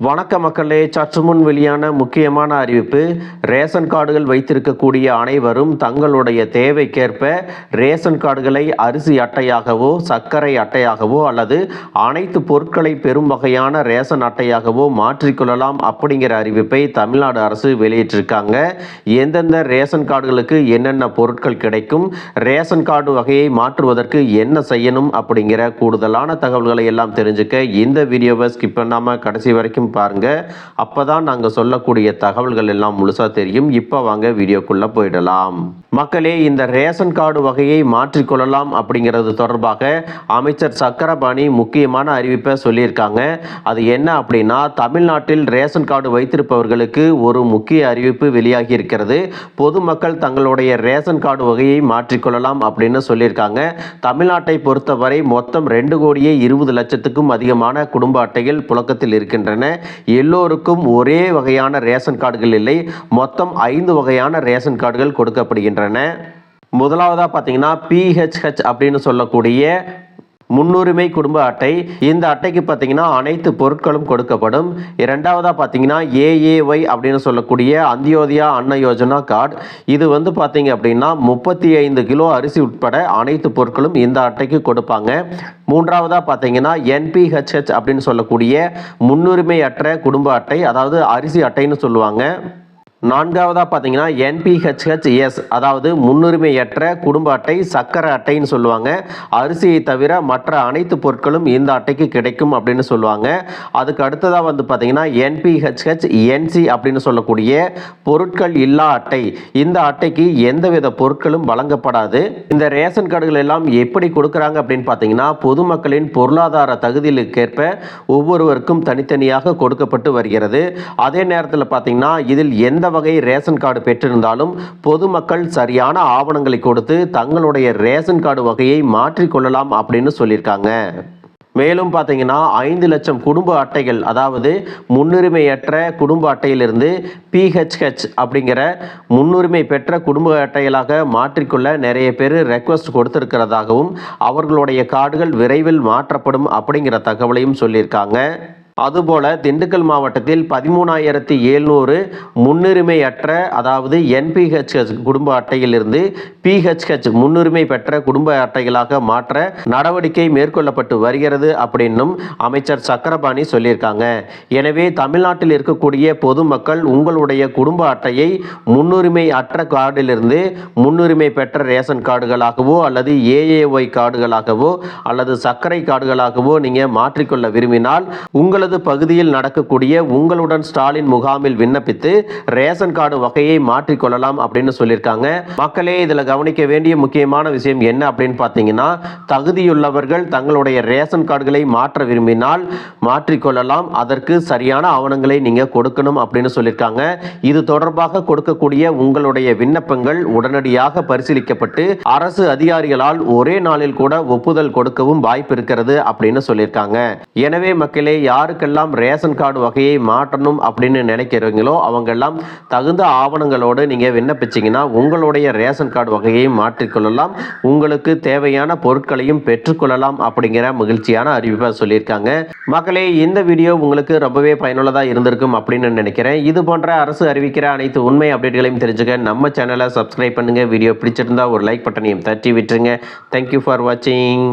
வணக்க மக்களே, சற்று முன் வெளியான முக்கியமான அறிவிப்பு. ரேஷன் கார்டுகள் வைத்திருக்கக்கூடிய அனைவரும் தங்களுடைய தேவைக்கேற்ப ரேஷன் கார்டுகளை அரிசி அட்டையாகவோ சர்க்கரை அட்டையாகவோ அல்லது அனைத்து பொருட்களை பெறும் வகையான ரேஷன் அட்டையாகவோ மாற்றிக்கொள்ளலாம் அப்படிங்கிற அறிவிப்பை தமிழ்நாடு அரசு வெளியிட்டிருக்காங்க. எந்தெந்த ரேஷன் கார்டுகளுக்கு என்னென்ன பொருட்கள் கிடைக்கும், ரேஷன் கார்டு வகையை மாற்றுவதற்கு என்ன செய்யணும் அப்படிங்கிற கூடுதலான தகவல்களை எல்லாம் தெரிஞ்சுக்க இந்த வீடியோவை ஸ்கிப் பண்ணாமல் கடைசி வரைக்கும் பாருங்க. அப்பதான் நாங்க சொல்லக்கூடிய தகவல்கள் எல்லாம் முழுசா தெரியும். இப்ப வாங்க வீடியோக்குள்ள போயிடலாம். மக்களே, இந்த ரேஷன் கார்டு வகையை மாற்றிக்கொள்ளலாம் அப்படிங்கிறது தொடர்பாக அமைச்சர் சக்கரபாணி முக்கியமான அறிவிப்பை சொல்லியிருக்காங்க. அது என்ன அப்படின்னா, தமிழ்நாட்டில் ரேஷன் கார்டு வைத்திருப்பவர்களுக்கு ஒரு முக்கிய அறிவிப்பு வெளியாகி இருக்கிறது. பொதுமக்கள் தங்களுடைய ரேஷன் கார்டு வகையை மாற்றிக்கொள்ளலாம் அப்படின்னு சொல்லியிருக்காங்க. தமிழ்நாட்டை பொறுத்தவரை மொத்தம் 2,20,00,000க்கும் அதிகமான குடும்ப அட்டைகள் புழக்கத்தில் இருக்கின்றன. எல்லோருக்கும் ஒரே வகையான ரேஷன் கார்டுகள் இல்லை, மொத்தம் 5 வகையான ரேஷன் கார்டுகள் கொடுக்கப்படுகின்றன. முதலாவதா பார்த்தீங்கன்னா PHH அப்படின்னு சொல்லக்கூடிய முன்னுரிமை குடும்ப அட்டை. இந்த அட்டைக்கு பார்த்தீங்கன்னா அனைத்து பொருட்களும் கொடுக்கப்படும். இரண்டாவதா பார்த்தீங்கன்னா AAY அப்படின்னு சொல்லக்கூடிய அந்தியோதயா அன்ன யோஜனா கார்டு. இது பார்த்தீங்க அப்படின்னா 35 கிலோ அரிசி உட்பட அனைத்து பொருட்களும் இந்த அட்டைக்கு கொடுப்பாங்க. மூன்றாவதா பார்த்தீங்கன்னா NPHH அப்படின்னு சொல்லக்கூடிய முன்னுரிமை அற்ற குடும்ப அட்டை, அதாவது அரிசி அட்டைன்னு சொல்லுவாங்க. நான்காவதாக பார்த்தீங்கன்னா NPHHS, அதாவது முன்னுரிமையற்ற குடும்ப அட்டை சக்கரை அட்டைன்னு சொல்லுவாங்க. அரிசியை தவிர மற்ற அனைத்து பொருட்களும் இந்த அட்டைக்கு கிடைக்கும் அப்படின்னு சொல்லுவாங்க. அதுக்கு அடுத்ததாக பார்த்தீங்கன்னா NPHHNC அப்படின்னு சொல்லக்கூடிய பொருட்கள் இல்லா அட்டை. இந்த அட்டைக்கு எந்தவித பொருட்களும் வழங்கப்படாது. இந்த ரேஷன் கார்டுகள் எல்லாம் எப்படி கொடுக்குறாங்க அப்படின்னு பார்த்தீங்கன்னா, பொதுமக்களின் பொருளாதார தகுதியிற்கேற்ப ஒவ்வொருவருக்கும் தனித்தனியாக கொடுக்கப்பட்டு வருகிறது. அதே நேரத்தில் பார்த்தீங்கன்னா, இதில் எந்த வகை ரேஷன் கார்டு பெற்றிருந்தாலும் பொதுமக்கள் சரியான ஆவணங்களை கொடுத்து தங்களுடைய ரேஷன் கார்டு வகையை மாற்றிக்கொள்ளலாம் அப்படின்னு சொல்லியிருக்காங்க. மேலும் பார்த்தீங்கன்னா 5 லட்சம் குடும்ப அட்டைகள், அதாவது முன்னுரிமையற்ற குடும்ப அட்டையிலிருந்து PHH அப்படிங்கிற முன்னுரிமை பெற்ற குடும்ப அட்டைகளாக மாற்றிக்கொள்ள நிறைய பேர் ரெக்வஸ்ட் கொடுத்திருக்கிறதாகவும் அவர்களுடைய கார்டுகள் விரைவில் மாற்றப்படும் அப்படிங்கிற தகவலையும் சொல்லியிருக்காங்க. அதுபோல திண்டுக்கல் மாவட்டத்தில் 13,700 முன்னுரிமையற்ற, அதாவது NPHH குடும்ப அட்டையிலிருந்து PHH முன்னுரிமை பெற்ற குடும்ப அட்டைகளாக மாற்ற நடவடிக்கை மேற்கொள்ளப்பட்டு வருகிறது அப்படின்னும் அமைச்சர் சக்கரபாணி சொல்லியிருக்காங்க. எனவே தமிழ்நாட்டில் இருக்கக்கூடிய பொதுமக்கள் உங்களுடைய குடும்ப அட்டையை முன்னுரிமை அற்ற கார்டிலிருந்து முன்னுரிமை பெற்ற ரேஷன் கார்டுகளாகவோ அல்லது AAY கார்டுகளாகவோ அல்லது சர்க்கரை கார்டுகளாகவோ நீங்க மாற்றிக்கொள்ள விரும்பினால் உங்களது பகுதியில் நடக்கக்கூடிய உங்களுடன் ஸ்டாலின் முகாமில் விண்ணப்பித்து ரேஷன் கார்டு வகையை மாற்றிக்கொள்ளலாம் அப்படின்னு சொல்லியிருக்காங்க. மக்களே, இதில் கவனிக்க வேண்டிய முக்கியமான விஷயம் என்ன அப்படின்னு பார்த்தீங்கன்னா, தகுதியுள்ளவர்கள் தங்களுடைய ரேஷன் கார்டுகளை மாற்ற விரும்பினால் மாற்றிக்கொள்ளலாம். அதற்கு சரியான ஆவணங்களை நீங்க கொடுக்கணும் அப்படின்னு சொல்லியிருக்காங்க. இது தொடர்பாக கொடுக்கக்கூடிய உங்களுடைய விண்ணப்பங்கள் உடனடியாக பரிசீலிக்கப்பட்டு அரசு அதிகாரிகளால் ஒரே நாளில் கூட ஒப்புதல் கொடுக்கவும் வாய்ப்பு இருக்கிறது அப்படின்னு சொல்லியிருக்காங்க. எனவே மக்களே, யாருக்கெல்லாம் ரேஷன் கார்டு வகையை மாற்றணும் அப்படின்னு நினைக்கிறீங்களோ அவங்க எல்லாம் தகுந்த ஆவணங்களோடு நீங்க விண்ணப்பிச்சீங்கன்னா உங்களுடைய ரேஷன் கார்டு வகையை மாற்றிக்கொள்ளலாம். உங்களுக்கு தேவையான பொருட்களையும் பெற்றுக்கொள்ளலாம் அப்படிங்கிற மகிழ்ச்சியான அறிவிப்பை சொல்லியிருக்காங்க. மக்களே, இந்த வீடியோ உங்களுக்கு ரொம்பவே பயனுள்ளதாக இருந்திருக்கும் அப்படின்னு நினைக்கிறேன். இது போன்ற அரசு அறிவிக்கிற அனைத்து உண்மை அப்டேட்களையும் தெரிஞ்சுக்க நம்ம சேனலை சப்ஸ்கிரைப் பண்ணுங்க. வீடியோ பிடிச்சிருந்தா ஒரு லைக் பட்டனையும் தட்டி விட்டுருங்க. தேங்க்யூ ஃபார் வாட்சிங்.